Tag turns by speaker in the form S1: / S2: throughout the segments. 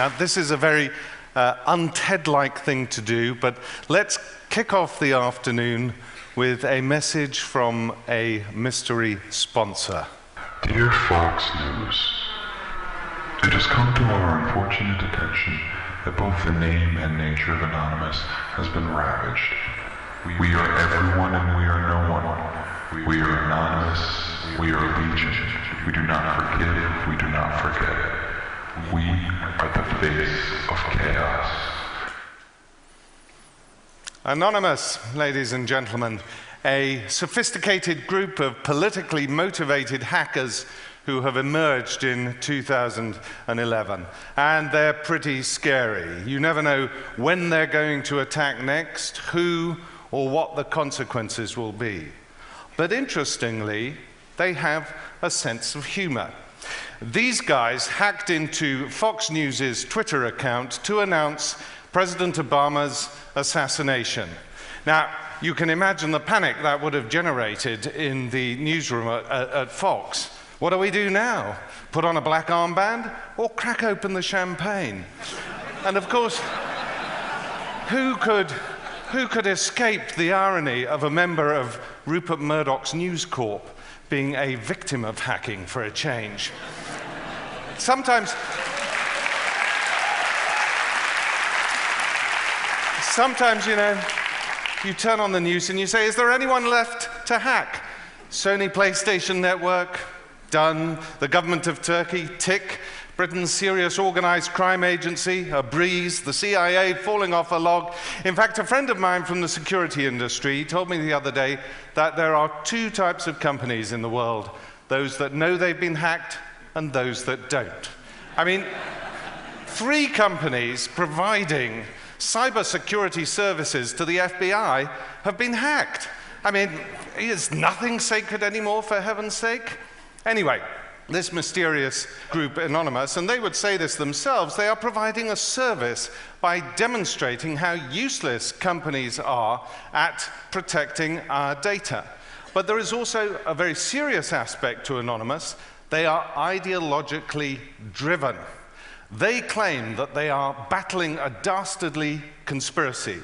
S1: Now, this is a very un-TED-like thing to do, but let's kick off the afternoon with a message from a mystery sponsor.
S2: Dear Fox News, it has come to our unfortunate attention that both the name and nature of Anonymous has been ravaged. We are everyone and we are no one. We are anonymous, we are legion. We do not forgive, we do not forget. We are the face of chaos.
S1: Anonymous, ladies and gentlemen, a sophisticated group of politically motivated hackers who have emerged in 2011. And they're pretty scary. You never know when they're going to attack next, who, or what the consequences will be. But interestingly, they have a sense of humor. These guys hacked into Fox News' Twitter account to announce President Obama's assassination. Now, you can imagine the panic that would have generated in the newsroom at Fox. What do we do now? Put on a black armband or crack open the champagne? And of course, who could escape the irony of a member of Rupert Murdoch's News Corp being a victim of hacking for a change? Sometimes, you know, you turn on the news and you say, is there anyone left to hack? Sony PlayStation Network, done. The government of Turkey, tick. Britain's serious organized crime agency, a breeze. The CIA falling off a log. In fact, a friend of mine from the security industry told me the other day that there are two types of companies in the world, those that know they've been hacked and those that don't. I mean, 3 companies providing cybersecurity services to the FBI have been hacked. I mean, is nothing sacred anymore, for heaven's sake? Anyway, this mysterious group, Anonymous, and they would say this themselves, they are providing a service by demonstrating how useless companies are at protecting our data. But there is also a very serious aspect to Anonymous. They are ideologically driven. They claim that they are battling a dastardly conspiracy.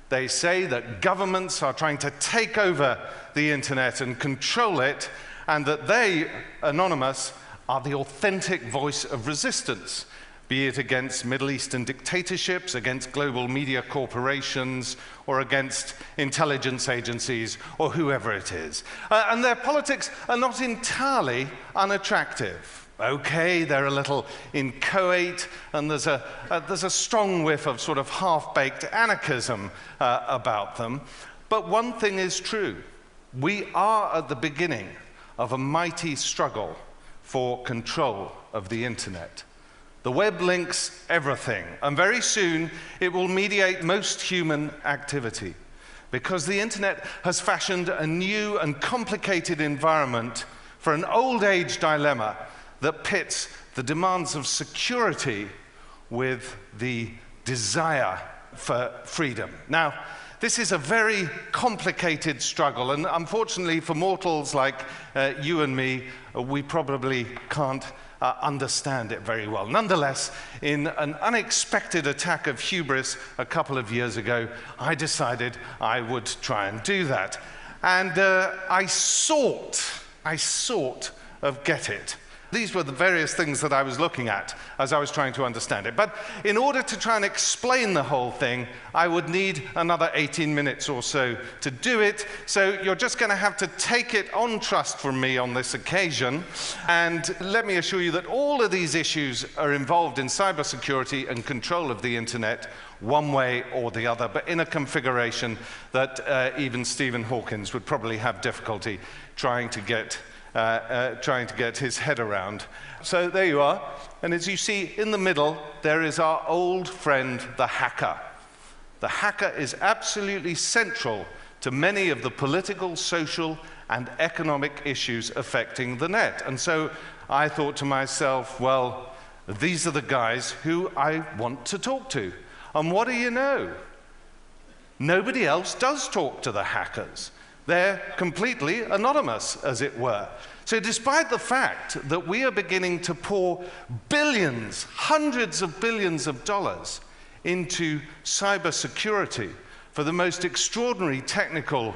S1: They say that governments are trying to take over the internet and control it, and that they, Anonymous, are the authentic voice of resistance, be it against Middle Eastern dictatorships, against global media corporations, or against intelligence agencies, or whoever it is. And their politics are not entirely unattractive. Okay, they're a little inchoate, and there's a strong whiff of sort of half-baked anarchism about them. But one thing is true. We are at the beginning of a mighty struggle for control of the internet. The web links everything, and very soon it will mediate most human activity, because the internet has fashioned a new and complicated environment for an old age dilemma that pits the demands of security with the desire for freedom. Now, this is a very complicated struggle, and unfortunately for mortals like you and me, we probably can't understand it very well. Nonetheless, in an unexpected attack of hubris a couple of years ago, I decided I would try and do that. And I sort of get it. These were the various things that I was looking at as I was trying to understand it. But in order to try and explain the whole thing, I would need another 18 minutes or so to do it. So you're just going to have to take it on trust from me on this occasion. And let me assure you that all of these issues are involved in cybersecurity and control of the internet, one way or the other, but in a configuration that even Stephen Hawking would probably have difficulty trying to get his head around. So there you are. And as you see in the middle, there is our old friend, the hacker. The hacker is absolutely central to many of the political, social, and economic issues affecting the net. And so I thought to myself, well, these are the guys who I want to talk to. And what do you know? Nobody else does talk to the hackers. They're completely anonymous, as it were. So despite the fact that we are beginning to pour billions, hundreds of billions of dollars into cybersecurity for the most extraordinary technical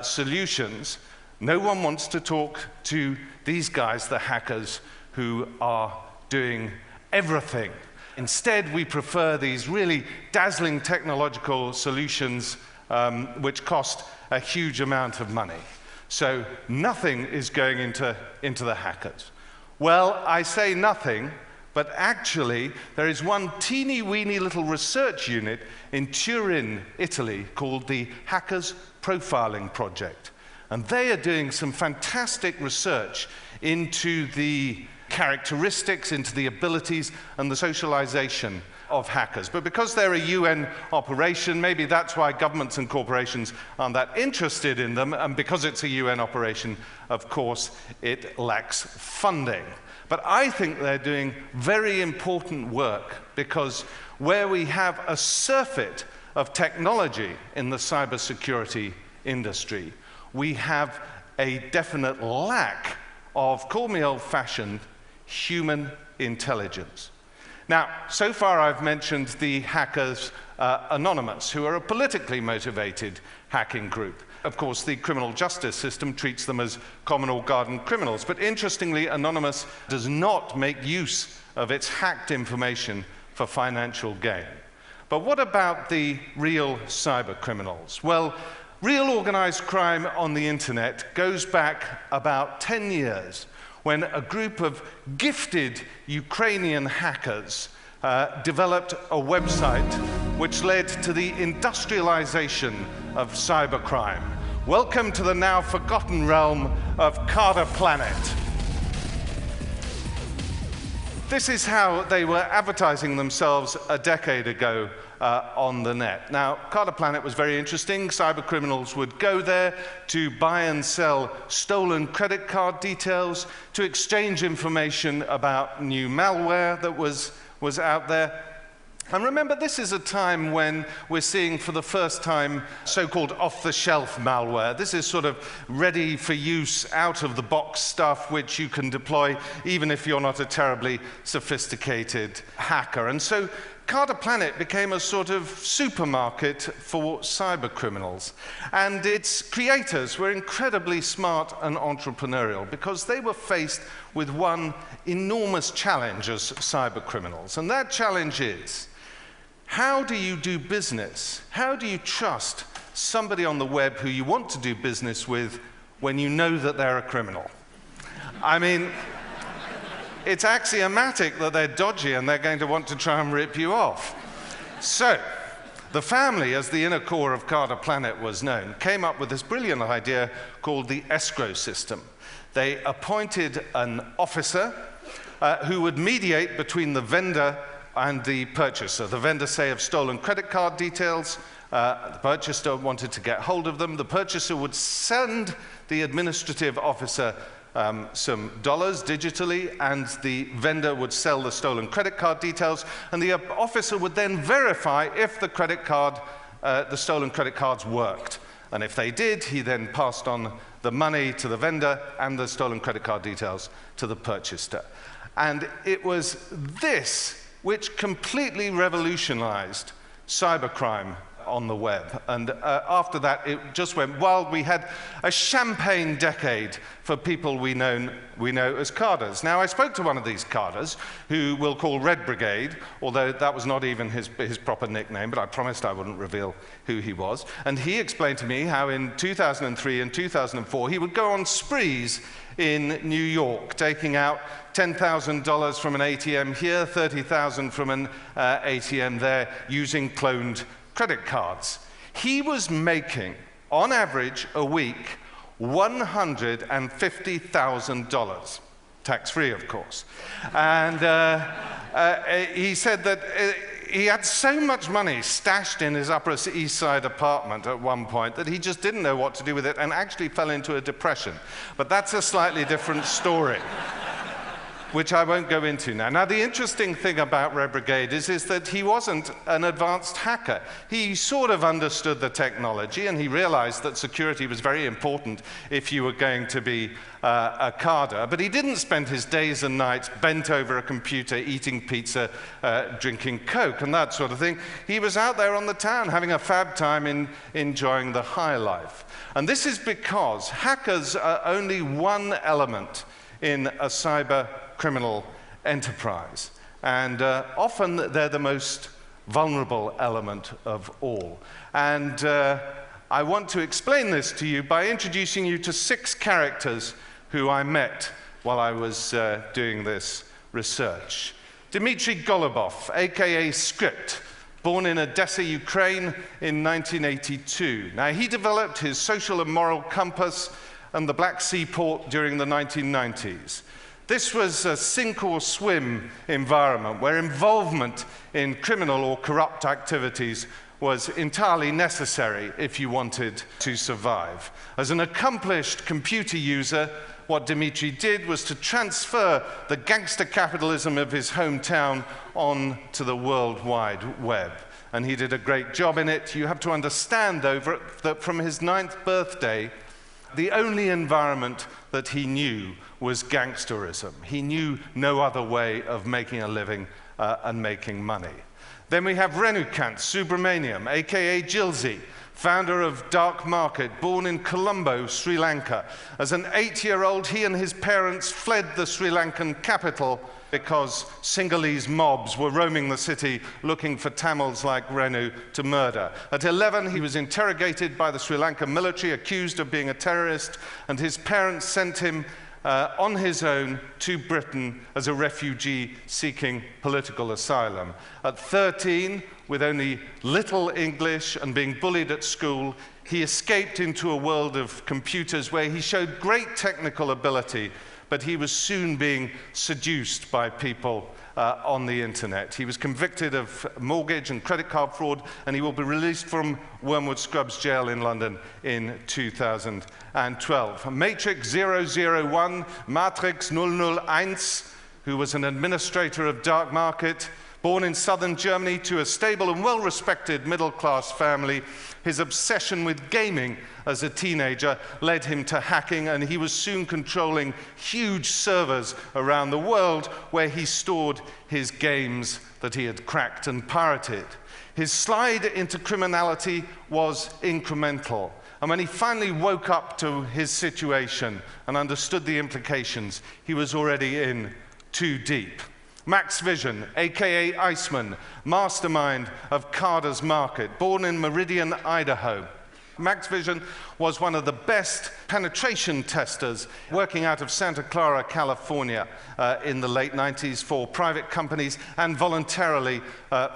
S1: solutions, no one wants to talk to these guys, the hackers, who are doing everything. Instead, we prefer these really dazzling technological solutions which cost a huge amount of money. So nothing is going into the hackers. Well, I say nothing, but actually there is one teeny-weeny little research unit in Turin, Italy, called the Hackers Profiling Project. And they are doing some fantastic research into the characteristics, into the abilities and the socialization of hackers. But because they're a UN operation, maybe that's why governments and corporations aren't that interested in them, and because it's a UN operation, of course, it lacks funding. But I think they're doing very important work, because where we have a surfeit of technology in the cybersecurity industry, we have a definite lack of, call me old-fashioned, human intelligence. Now, so far I've mentioned the hackers Anonymous, who are a politically motivated hacking group. Of course, the criminal justice system treats them as common or garden criminals. But interestingly, Anonymous does not make use of its hacked information for financial gain. But what about the real cyber criminals? Well, real organized crime on the internet goes back about 10 years, when a group of gifted Ukrainian hackers developed a website which led to the industrialization of cybercrime. Welcome to the now forgotten realm of Carter Planet. This is how they were advertising themselves a decade ago on the net. Now, Carter Planet was very interesting. Cyber criminals would go there to buy and sell stolen credit card details, to exchange information about new malware that was out there. And remember, this is a time when we're seeing for the first time so-called off-the-shelf malware. This is sort of ready-for-use, out-of-the-box stuff which you can deploy even if you're not a terribly sophisticated hacker. And so Carter Planet became a sort of supermarket for cyber criminals. And its creators were incredibly smart and entrepreneurial, because they were faced with one enormous challenge as cyber criminals. And that challenge is, how do you do business? How do you trust somebody on the web who you want to do business with when you know that they're a criminal? I mean, it's axiomatic that they're dodgy and they're going to want to try and rip you off. So, the family, as the inner core of Carter Planet was known, came up with this brilliant idea called the escrow system. They appointed an officer who would mediate between the vendor and the purchaser. The vendor, say, of stolen credit card details. The purchaser wanted to get hold of them. The purchaser would send the administrative officer some dollars digitally, and the vendor would sell the stolen credit card details, and the officer would then verify if the stolen credit cards worked. And if they did, he then passed on the money to the vendor and the stolen credit card details to the purchaser. And it was this which completely revolutionized cybercrime on the web. And after that, it just went wild. We had a champagne decade for people we know as carders. Now, I spoke to one of these carders, who we'll call Red Brigade, although that was not even his proper nickname, but I promised I wouldn't reveal who he was. And he explained to me how in 2003 and 2004, he would go on sprees in New York, taking out $10,000 from an ATM here, $30,000 from an ATM there, using cloned credit cards. He was making, on average, a week, $150,000, tax-free, of course. And he said that he had so much money stashed in his Upper East Side apartment at one point that he just didn't know what to do with it, and actually fell into a depression. But that's a slightly different story. which I won't go into now. Now, the interesting thing about Red Brigade is that he wasn't an advanced hacker. He sort of understood the technology, and he realized that security was very important if you were going to be a carder, but he didn't spend his days and nights bent over a computer, eating pizza, drinking Coke, and that sort of thing. He was out there on the town having a fab time enjoying the high life. And this is because hackers are only one element in a cyber criminal enterprise. And often they're the most vulnerable element of all. And I want to explain this to you by introducing you to 6 characters who I met while I was doing this research. Dmitry Golubov, aka Script, born in Odessa, Ukraine in 1982. Now, he developed his social and moral compass and the Black Sea port during the 1990s. This was a sink or swim environment where involvement in criminal or corrupt activities was entirely necessary if you wanted to survive. As an accomplished computer user, what Dmitry did was to transfer the gangster capitalism of his hometown on to the World Wide Web. And he did a great job in it. You have to understand, though, that from his 9th birthday, the only environment that he knew was gangsterism. He knew no other way of making a living and making money. Then we have Renukant Subramaniam, aka Jilzi, founder of Dark Market, born in Colombo, Sri Lanka. As an 8-year-old, he and his parents fled the Sri Lankan capital because Sinhalese mobs were roaming the city looking for Tamils like Renu to murder. At 11, he was interrogated by the Sri Lankan military, accused of being a terrorist, and his parents sent him on his own to Britain as a refugee seeking political asylum. At 13, with only little English and being bullied at school, he escaped into a world of computers where he showed great technical ability, but he was soon being seduced by people on the internet. He was convicted of mortgage and credit card fraud, and he will be released from Wormwood Scrubs jail in London in 2012. Matrix 001, Matrix 001, who was an administrator of Dark Market, born in southern Germany to a stable and well-respected middle-class family. His obsession with gaming as a teenager led him to hacking, and he was soon controlling huge servers around the world where he stored his games that he had cracked and pirated. His slide into criminality was incremental, and when he finally woke up to his situation and understood the implications, he was already in too deep. Max Vision, aka Iceman, mastermind of Carter's Market, born in Meridian, Idaho. Max Vision was one of the best penetration testers working out of Santa Clara, California in the late 90s for private companies and voluntarily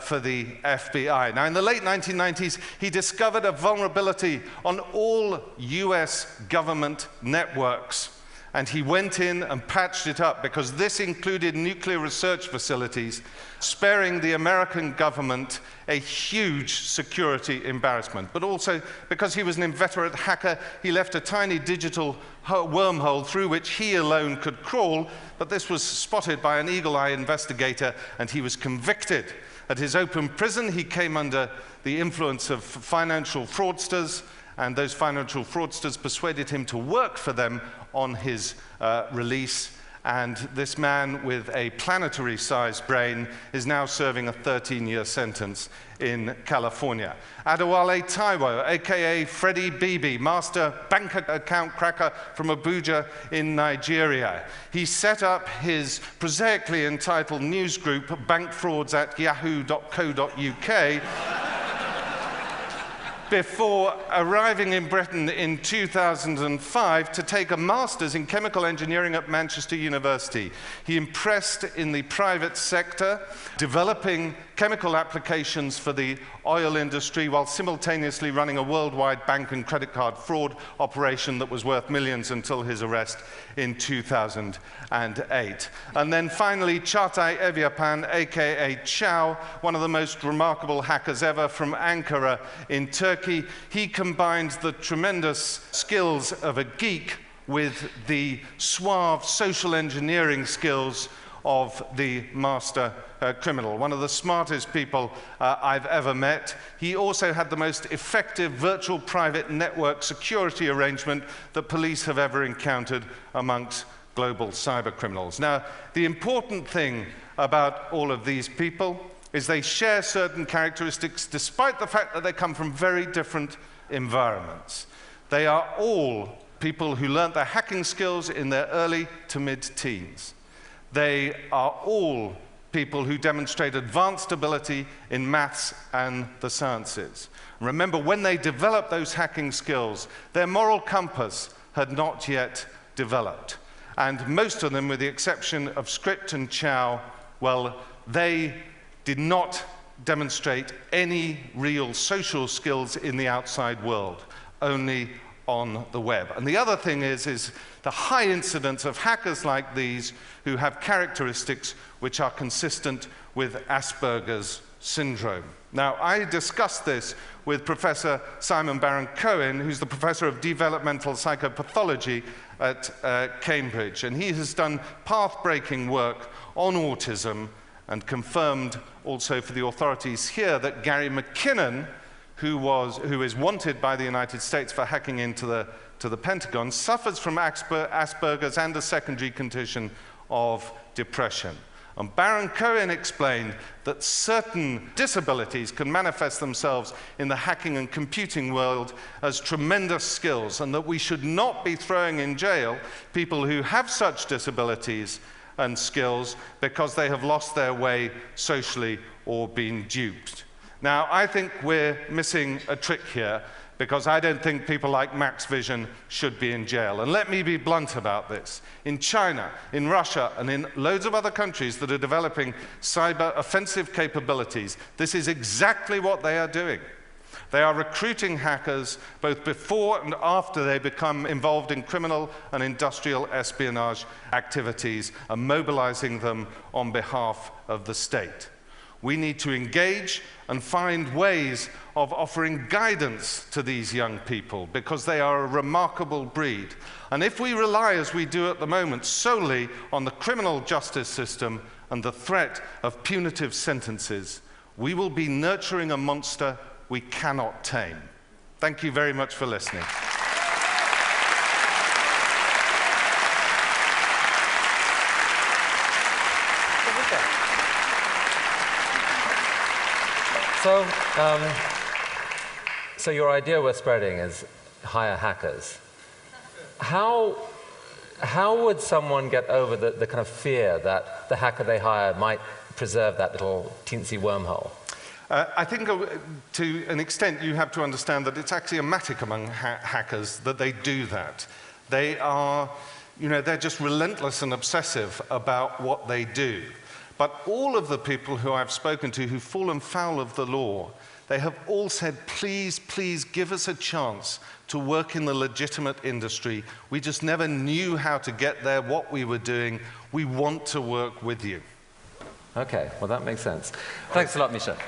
S1: for the FBI. Now, in the late 1990s, he discovered a vulnerability on all US government networks. And he went in and patched it up because this included nuclear research facilities, sparing the American government a huge security embarrassment. But also, because he was an inveterate hacker, he left a tiny digital wormhole through which he alone could crawl, but this was spotted by an eagle-eye investigator, and he was convicted. At his open prison, he came under the influence of financial fraudsters, and those financial fraudsters persuaded him to work for them on his release. And this man with a planetary-sized brain is now serving a 13-year sentence in California. Adewale Taiwo, aka Freddie Bibi, master bank account cracker from Abuja in Nigeria. He set up his prosaically entitled news group, bankfrauds@yahoo.co.uk, before arriving in Britain in 2005 to take a master's in chemical engineering at Manchester University. He impressed in the private sector, developing chemical applications for the oil industry while simultaneously running a worldwide bank and credit card fraud operation that was worth millions until his arrest in 2008. And then finally, Çağatay Evyapan, aka Chow, one of the most remarkable hackers ever from Ankara in Turkey. He combined the tremendous skills of a geek with the suave social engineering skills of the master criminal, one of the smartest people I've ever met. He also had the most effective virtual private network security arrangement that police have ever encountered amongst global cyber criminals. Now, the important thing about all of these people is they share certain characteristics despite the fact that they come from very different environments. They are all people who learned their hacking skills in their early to mid-teens. They are all people who demonstrate advanced ability in maths and the sciences. Remember, when they developed those hacking skills, their moral compass had not yet developed. And most of them, with the exception of Script and Chow, well, they did not demonstrate any real social skills in the outside world, only on the web. And the other thing is the high incidence of hackers like these who have characteristics which are consistent with Asperger's syndrome. Now, I discussed this with Professor Simon Baron-Cohen, who's the professor of developmental psychopathology at Cambridge, and he has done path-breaking work on autism and confirmed also for the authorities here that Gary McKinnon, who is wanted by the United States for hacking into the Pentagon, suffers from Asperger's and a secondary condition of depression. And Baron-Cohen explained that certain disabilities can manifest themselves in the hacking and computing world as tremendous skills, and that we should not be throwing in jail people who have such disabilities and skills because they have lost their way socially or been duped. Now, I think we're missing a trick here, because I don't think people like Max Vision should be in jail. And let me be blunt about this. In China, in Russia, and in loads of other countries that are developing cyber offensive capabilities, this is exactly what they are doing. They are recruiting hackers both before and after they become involved in criminal and industrial espionage activities and mobilizing them on behalf of the state. We need to engage and find ways of offering guidance to these young people, because they are a remarkable breed. And if we rely, as we do at the moment, solely on the criminal justice system and the threat of punitive sentences, we will be nurturing a monster we cannot tame. Thank you very much for listening.
S3: So your idea we're spreading is hire hackers. How would someone get over the kind of fear that the hacker they hire might preserve that little teensy wormhole?
S1: I think to an extent you have to understand that it's axiomatic among hackers that they do that. They are, they're just relentless and obsessive about what they do. But all of the people who I've spoken to who've fallen foul of the law, they have all said, please, please give us a chance to work in the legitimate industry. We just never knew how to get there, what we were doing. We want to work with you.
S3: Okay, well that makes sense. Thanks a lot, Misha.